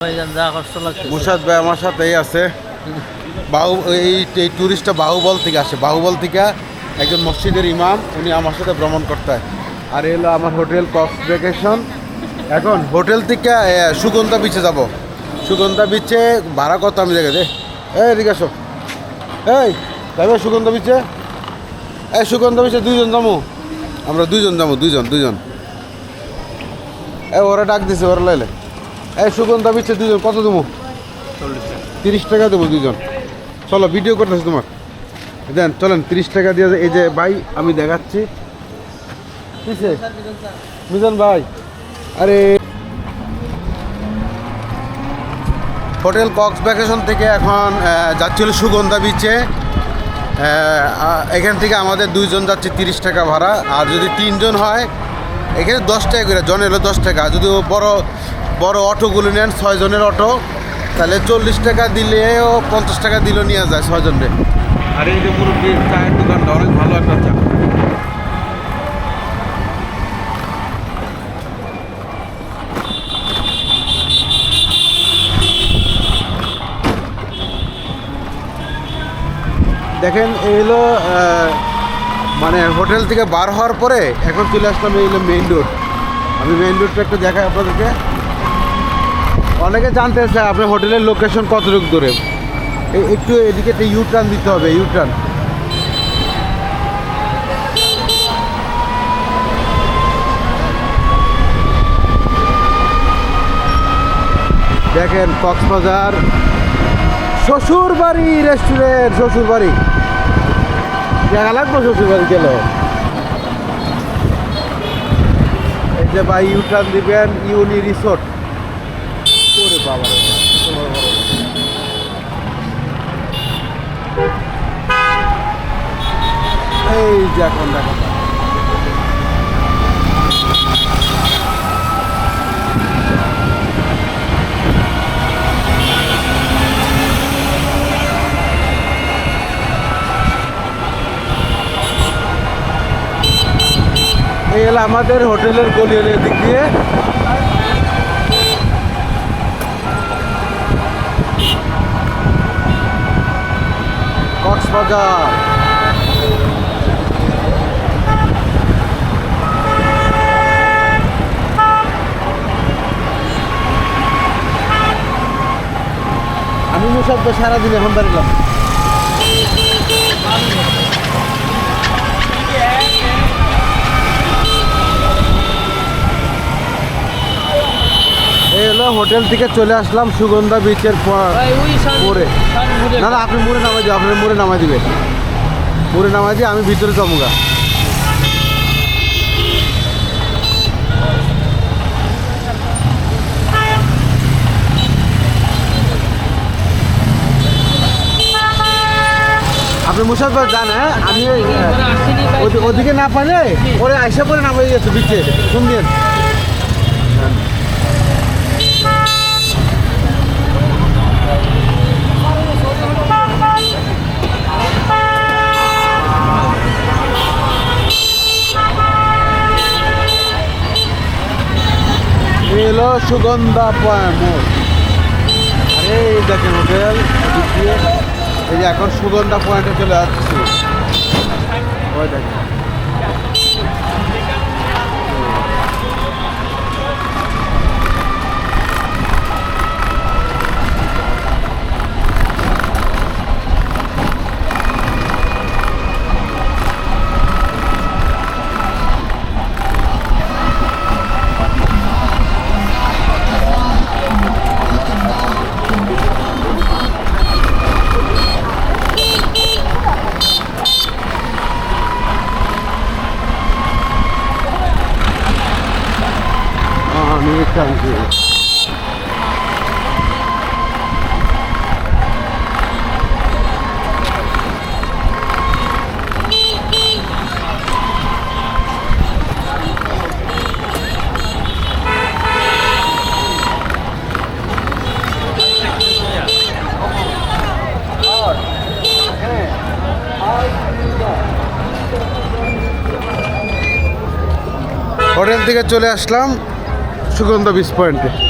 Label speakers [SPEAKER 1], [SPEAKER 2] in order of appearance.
[SPEAKER 1] মুশাদ ভাই আমার সাথেই আছে। এই ট্যুরিস্টটা বাহুবল থেকে আসে। বাহুবল থেকে একজন মসজিদের ইমাম, উনি আমার সাথে ভ্রমণ করতে হয়। আর এলো আমার হোটেল কক্স ভ্যাকেশন। এখন হোটেল থেকে সুগন্ধা বিচে যাব। সুগন্ধা বিচে ভাড়া কত আমি দেখে দে। এদিকে আসো, এই যাবে সুগন্ধা বিচে। সুগন্ধা বিচে দুইজন যাবো, আমরা দুইজন যাবো, দুইজন। ওরা ডাক দিছে, ওরা লাইলে। সুগন্ধা বিচে দুইজন কত দেবো? 30 টাকা দেবো দুইজন। চলো ভিডিও করতেছি তোমার, দেন চলেন 30 টাকা দিয়ে। এই যে ভাই আমি দেখাচ্ছি, মিজান ভাই। আরে হোটেল কক্স ভ্যাকেশন থেকে এখন যাচ্ছি হলো সুগন্ধা বিচে। এখান থেকে আমাদের দুইজন যাচ্ছে 30 টাকা ভাড়া। আর যদি 3 জন হয় এখানে 10 টাকা করে, জন এলো 10 টাকা। যদি বড় অটোগুলো নেন 6 জনের অটো, তাহলে 40 টাকা দিলেও 50 টাকা দিলেও নিয়ে যায় 6 জনরে। আর এই যে মুরব্বীর চায়ের দোকানটা অনেক ভালো একটা চা। দেখেন এই হলো মানে হোটেল থেকে বার হওয়ার পরে এখন চলে আসলাম এই হলো মেইন রোড। আমি মেইন রোডটা একটু দেখাই আপনাদেরকে। অনেকে জানতে চায় আপনার হোটেলের লোকেশন কতটুকু দূরে। একটু এদিকে একটা ইউটার্ন দিতে হবে, ইউটার্ন। দেখেন কক্সবাজার শ্বশুরবাড়ি রেস্টুরেন্ট, শ্বশুরবাড়ি জায়গা লাগবে শ্বশুরবাড়ি গেলে। এই যে ভাই ইউটার্ন দিবেন ইউনি রিসোর্ট। ওরে বাবা, এই যে এখন দেখো এই হলো আমাদের হোটেলের গলির দিক দিয়ে। কক্সবাজার আমি মুসাদ সারাদিন এখন দাঁড়িলাম। এই হলো হোটেল থেকে চলে আসলাম সুগন্ধা বিচের মোড়ে। না আপনি মোড়ে নামাই দিবেন, আপনার মোড়ে নামাই দিবেন। মোড়ে নামাই দিয়ে আমি ভিতরে যাবো। আপনি মুসাদ ভাই যান। হ্যাঁ আমি ওদিকে না পারে ওরে আইসা পরে নামাই গেছে বিচে। শুনবেন এলো সুগন্ধা মোড়। আরে দেখেন হোটেল, এই যে এখন সুগন্ধা পয়েন্টে চলে যাচ্ছি। ওই দেখেন thank you. হোটেল থেকে চলে আসলাম সুগন্ধা বিচ পয়েন্টে।